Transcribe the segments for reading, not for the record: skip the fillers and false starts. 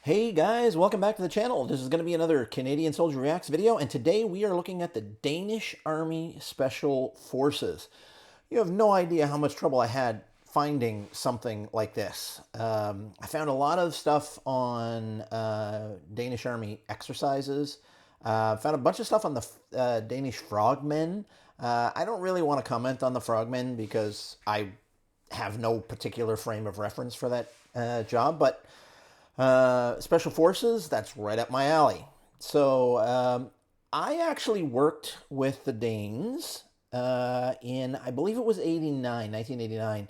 Hey guys, welcome back to the channel. This is going to be another Canadian Soldier Reacts video, and today we are looking at the Danish Army Special Forces. You have no idea how much trouble I had finding something like this. I found a lot of stuff on Danish Army exercises. Found a bunch of stuff on the Danish frogmen. I don't really want to comment on the frogmen because I have no particular frame of reference for that job, but Special Forces, that's right up my alley. So I actually worked with the Danes in, I believe it was 1989.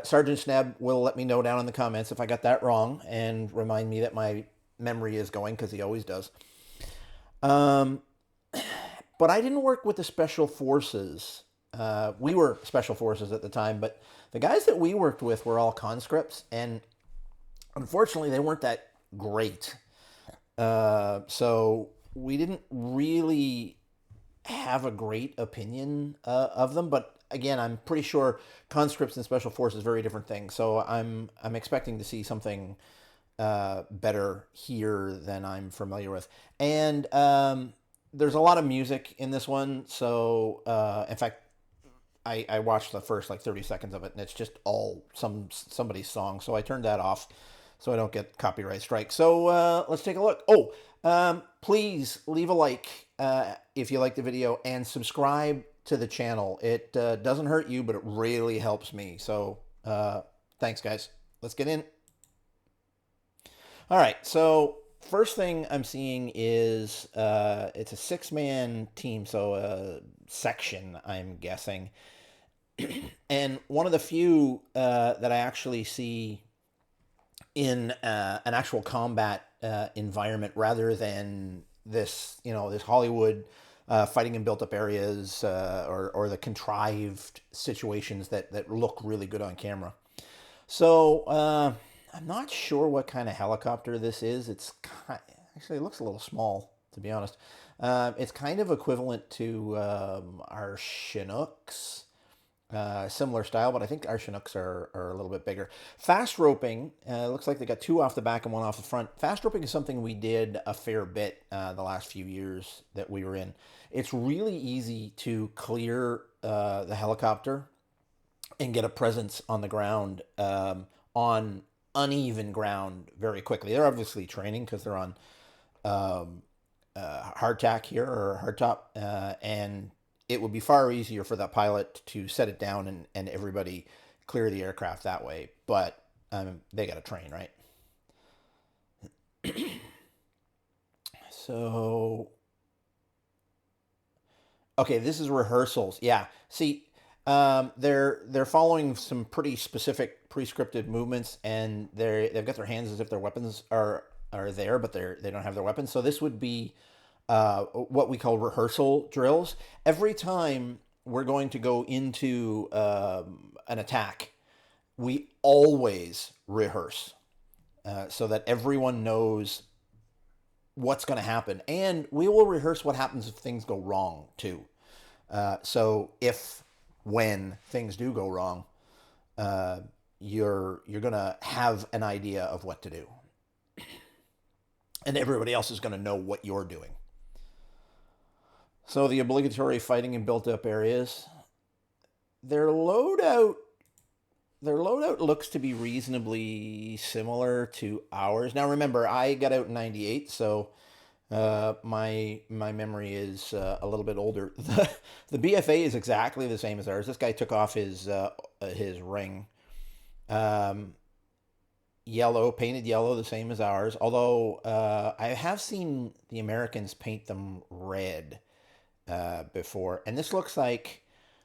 Sergeant Sneb will let me know down in the comments if I got that wrong and remind me that my memory is going, because he always does. But I didn't work with the Special Forces. We were Special Forces at the time, but the guys that we worked with were all conscripts, and unfortunately, they weren't that great. So we didn't really have a great opinion of them. But again, I'm pretty sure conscripts and special forces very different things. So I'm expecting to see something better here than I'm familiar with. And there's a lot of music in this one. So in fact, I watched the first like 30 seconds of it, and it's just all somebody's song. So I turned that off so I don't get copyright strike. So let's take a look. Oh, please leave a like if you like the video, and subscribe to the channel. It doesn't hurt you, but it really helps me. So thanks, guys. Let's get in. All right, so first thing I'm seeing is it's a six-man team, so a section, I'm guessing. And one of the few that I actually see in an actual combat environment, rather than this, this Hollywood fighting in built-up areas or the contrived situations that look really good on camera. So I'm not sure what kind of helicopter this is. Actually, it looks a little small, to be honest. It's kind of equivalent to our Chinooks. Similar style, but I think our Chinooks are a little bit bigger. Fast roping, looks like they got two off the back and one off the front. Fast roping is something we did a fair bit the last few years that we were in. It's really easy to clear the helicopter and get a presence on the ground, on uneven ground very quickly. They're obviously training because they're on hardtack here, or hardtop, and it would be far easier for that pilot to set it down and everybody clear the aircraft that way. But they got to train, right? So, okay, this is rehearsals. Yeah. See, they're following some pretty specific prescripted movements, and they've got their hands as if their weapons are there, but they don't have their weapons. So this would be what we call rehearsal drills. Every time we're going to go into an attack, we always rehearse so that everyone knows what's going to happen. And we will rehearse what happens if things go wrong, too. So when things do go wrong, you're going to have an idea of what to do. And everybody else is going to know what you're doing. So the obligatory fighting in built-up areas. Their loadout looks to be reasonably similar to ours. Now remember, I got out in '98, so my memory is a little bit older. The BFA is exactly the same as ours. This guy took off his ring. Yellow, painted yellow, the same as ours. Although I have seen the Americans paint them red before, and this looks like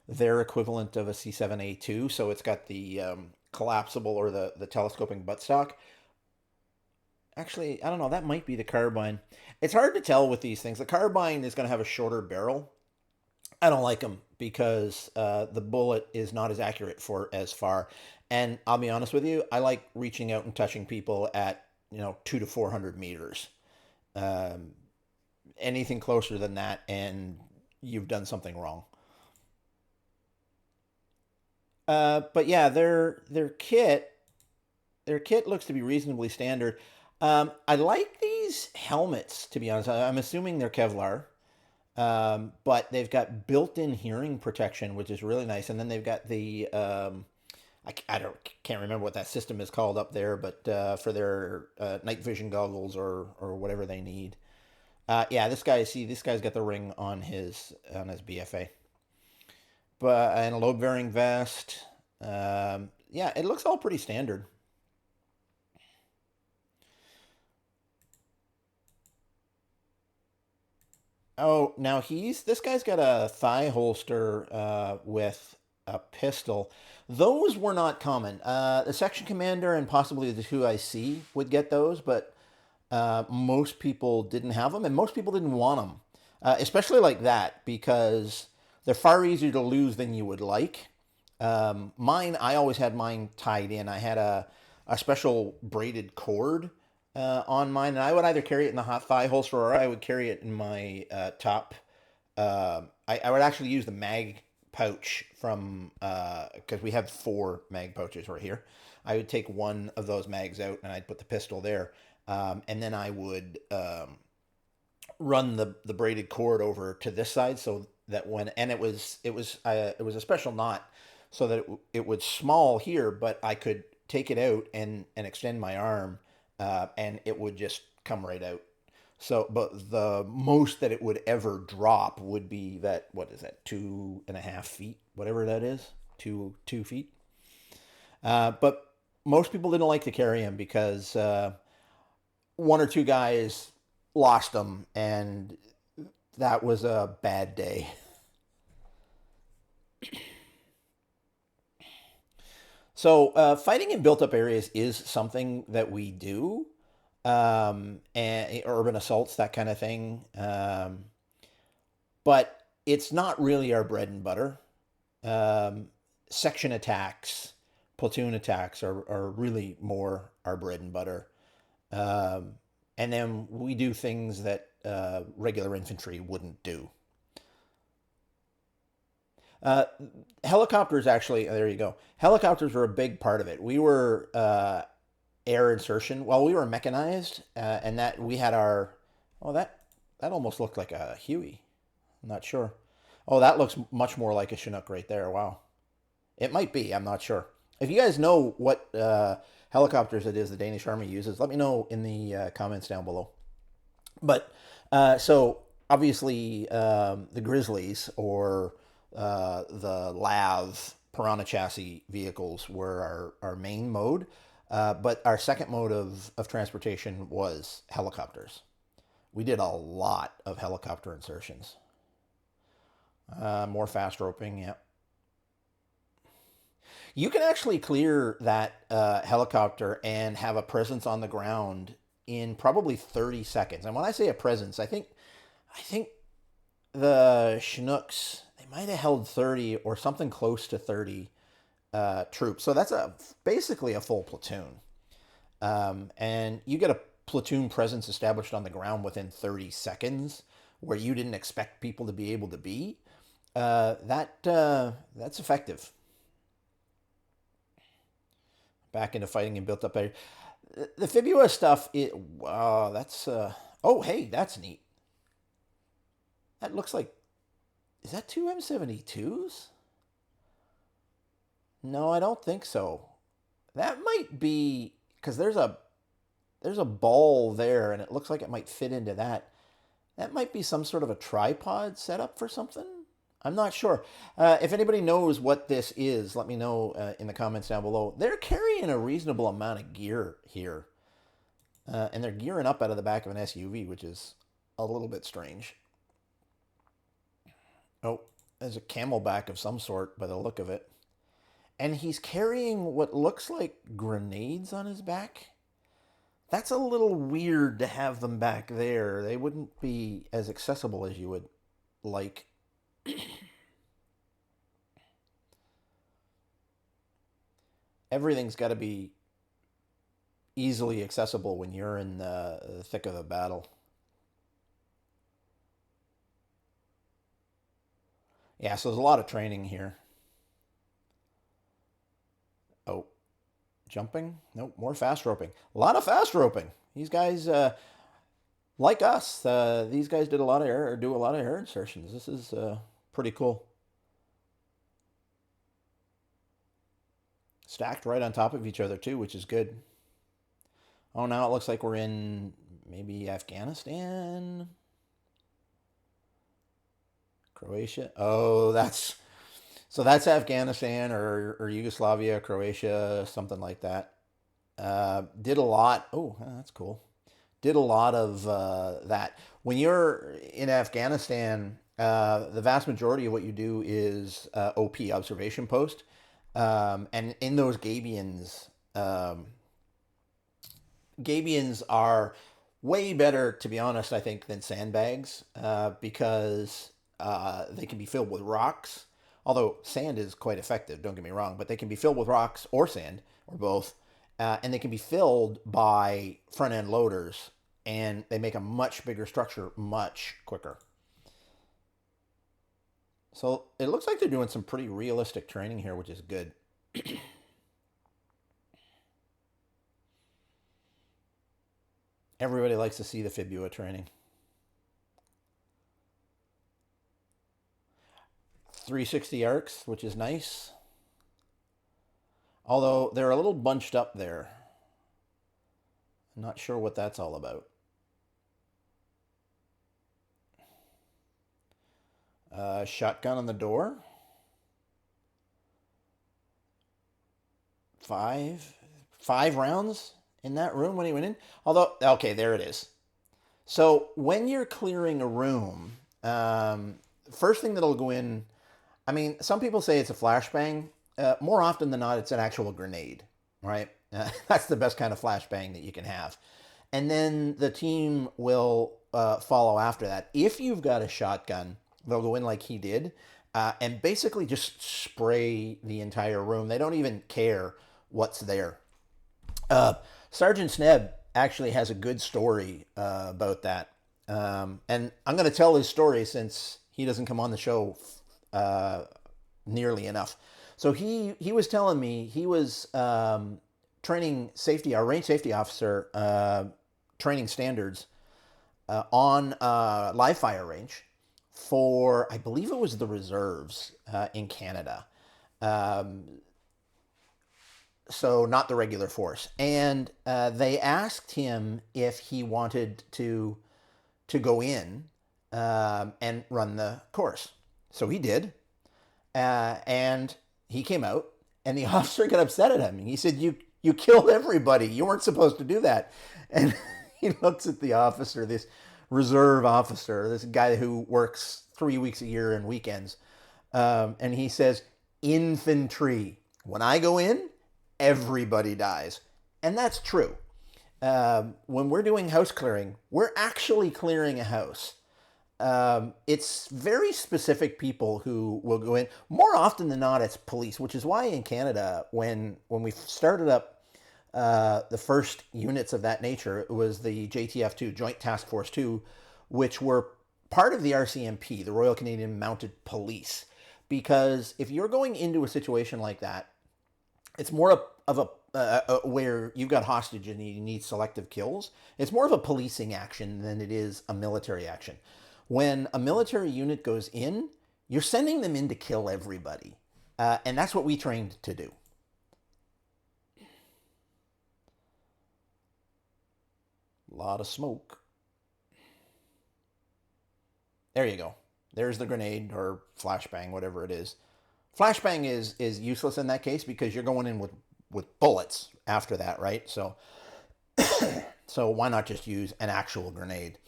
their equivalent of a C7A2. So it's got the collapsible, or the telescoping buttstock. Actually, I don't know. That might be the carbine. It's hard to tell with these things. The carbine is going to have a shorter barrel. I don't like them because the bullet is not as accurate for as far. And I'll be honest with you, I like reaching out and touching people at 200 to 400 meters. Anything closer than that, and you've done something wrong. But yeah, their kit looks to be reasonably standard. I like these helmets, to be honest. I'm assuming they're Kevlar. But they've got built-in hearing protection, which is really nice. And then they've got the I don't can't remember what that system is called up there, but for their night vision goggles or whatever they need. Yeah, this guy's got the ring on his BFA, but and a load bearing vest. Yeah, it looks all pretty standard. Oh, now this guy's got a thigh holster with a pistol. Those were not common. The section commander and possibly the two I see would get those, but most people didn't have them, and most people didn't want them, especially like that because they're far easier to lose than you would like. Mine, I always had mine tied in. I had a special braided cord on mine, and I would either carry it in the hot thigh holster or I would carry it in my top. I would actually use the mag pouch from because we have four mag pouches right here. I would take one of those mags out and I'd put the pistol there, and then I would run the braided cord over to this side so that when and it was a special knot so that it was small here, but I could take it out and extend my arm, and it would just come right out. So, but the most that it would ever drop would be that, what is that, 2.5 feet, whatever that is, 2 feet. But most people didn't like to carry him because one or two guys lost them, and that was a bad day. So, fighting in built up areas is something that we do, and urban assaults, that kind of thing. But it's not really our bread and butter. Um, Section attacks, platoon attacks are really more our bread and butter. And then we do things that regular infantry wouldn't do. Uh, Helicopters, actually, there you go. Helicopters were a big part of it. We were air insertion. Well, we were mechanized, and that we had our. Oh, that almost looked like a Huey. I'm not sure. Oh, that looks much more like a Chinook right there. Wow. It might be. I'm not sure. If you guys know what helicopters it is the Danish Army uses, let me know in the comments down below. But so obviously the Grizzlies or the Lav Piranha chassis vehicles were our main mode. But our second mode of transportation was helicopters. We did a lot of helicopter insertions. More fast roping, yeah. You can actually clear that helicopter and have a presence on the ground in probably 30 seconds. And when I say a presence, I think the Chinooks, they might have held 30 or something close to 30 troops. So that's basically a full platoon. And you get a platoon presence established on the ground within 30 seconds where you didn't expect people to be able to be. That's effective. Back into fighting and built up area. The Fibula stuff, wow, that's oh, hey, that's neat. That looks like, is that two M72s? No, I don't think so. That might be because there's a ball there and it looks like it might fit into that. That might be some sort of a tripod setup for something. I'm not sure. If anybody knows what this is, let me know in the comments down below. They're carrying a reasonable amount of gear here. And they're gearing up out of the back of an SUV, which is a little bit strange. Oh, there's a camelback of some sort by the look of it. And he's carrying what looks like grenades on his back. That's a little weird to have them back there. They wouldn't be as accessible as you would like. Everything's got to be easily accessible when you're in the thick of the battle. Yeah, so there's a lot of training here. Oh, jumping? Nope, more fast roping. A lot of fast roping. These guys, like us, these guys did a lot of air, or do a lot of air insertions. This is pretty cool. Stacked right on top of each other too, which is good. Oh, now it looks like we're in maybe Afghanistan, Croatia. Oh, that's Afghanistan or Yugoslavia, Croatia, something like that. Did a lot. Oh, that's cool. Did a lot of that. When you're in Afghanistan, the vast majority of what you do is OP, observation post, and in those Gabions are way better, to be honest, I think, than sandbags because they can be filled with rocks. Although sand is quite effective, don't get me wrong, but they can be filled with rocks or sand or both, and they can be filled by front end loaders, and they make a much bigger structure much quicker. So it looks like they're doing some pretty realistic training here, which is good. Everybody likes to see the fibula training. 360 arcs, which is nice. Although they're a little bunched up there. I'm not sure what that's all about. Shotgun on the door. Five rounds in that room when he went in. Although, okay, there it is. So when you're clearing a room, first thing that'll go in, I mean, some people say it's a flashbang. More often than not, it's an actual grenade, right? That's the best kind of flashbang that you can have. And then the team will follow after that. If you've got a shotgun, they'll go in like he did and basically just spray the entire room. They don't even care what's there. Uh, Sergeant Sneb actually has a good story about that. And I'm going to tell his story since he doesn't come on the show uh, nearly enough. So he was telling me he was training safety, our range safety officer, training standards on live fire range for, I believe it was the reserves in Canada. Um, so not the regular force. And they asked him if he wanted to go in and run the course. So he did, and he came out, and the officer got upset at him. He said, "You killed everybody. You weren't supposed to do that." And he looks at the officer, this reserve officer, this guy who works 3 weeks a year and weekends, and he says, "Infantry. When I go in, everybody dies," and that's true. When we're doing house clearing, we're actually clearing a house. It's very specific people who will go in. More often than not, it's police, which is why in Canada, when we started up the first units of that nature, it was the JTF2, Joint Task Force 2, which were part of the RCMP, the Royal Canadian Mounted Police. Because if you're going into a situation like that, it's more of where you've got hostage and you need selective kills. It's more of a policing action than it is a military action. When a military unit goes in, you're sending them in to kill everybody. And that's what we trained to do. A lot of smoke. There you go. There's the grenade or flashbang, whatever it is. Flashbang is useless in that case because you're going in with bullets after that, right? So why not just use an actual grenade?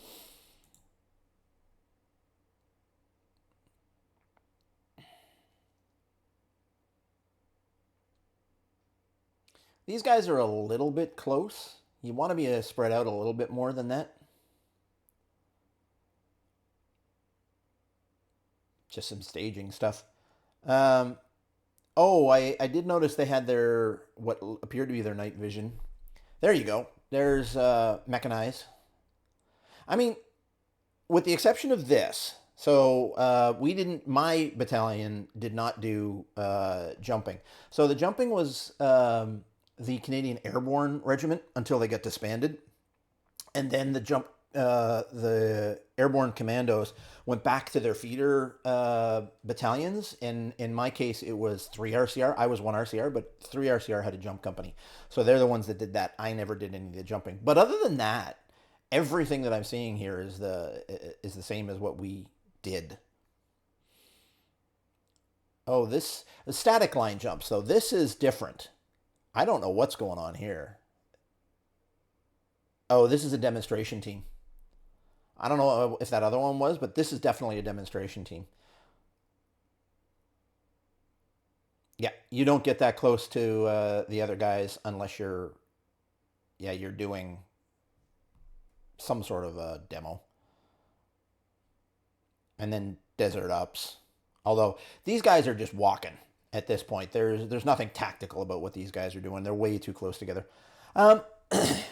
These guys are a little bit close. You want to be spread out a little bit more than that. Just some staging stuff. Um, oh, I did notice they had their what appeared to be their night vision. There you go. There's mechanized. I mean, with the exception of this, so we didn't. My battalion did not do jumping. So the jumping was the Canadian Airborne Regiment until they got disbanded. and then the airborne commandos went back to their feeder battalions. And in my case, it was 3 RCR. I was 1 RCR, but 3 RCR had a jump company. So they're the ones that did that. I never did any of the jumping. But other than that, everything that I'm seeing here is the same as what we did. Oh, this the static line jumps. So this is different. I don't know what's going on here. Oh, this is a demonstration team. I don't know if that other one was, but this is definitely a demonstration team. Yeah, you don't get that close to the other guys unless you're doing some sort of a demo. And then Desert Ups. Although these guys are just walking at this point. There's nothing tactical about what these guys are doing. They're way too close together. Um,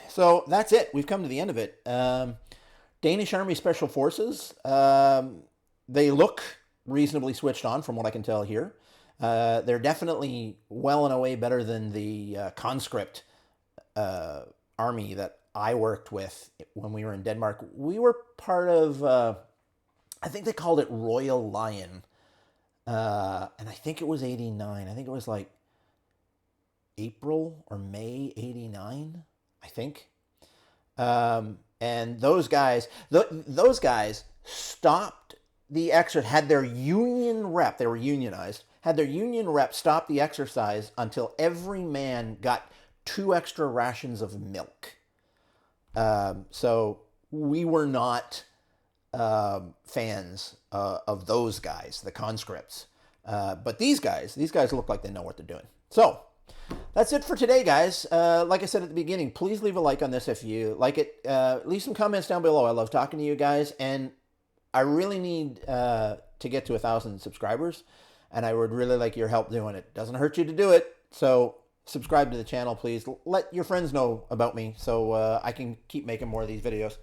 so that's it. We've come to the end of it. Danish Army Special Forces. They look reasonably switched on from what I can tell here. They're definitely well and away better than the conscript army that I worked with when we were in Denmark. We were part of, I think they called it Royal Lion. And I think it was 89. I think it was like April or May 89, I think. And those guys stopped the exercise, had their union rep, they were unionized, had their union rep stop the exercise until every man got 2 extra rations of milk. So we were not fans of those guys, the conscripts. But these guys look like they know what they're doing. So that's it for today, guys. Like I said at the beginning, please leave a like on this if you like it. Leave some comments down below. I love talking to you guys, and I really need to get to 1,000 subscribers, and I would really like your help doing it. Doesn't hurt you to do it. So subscribe to the channel, please. Let your friends know about me so I can keep making more of these videos.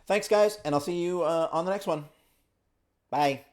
Thanks, guys, and I'll see you on the next one. Bye.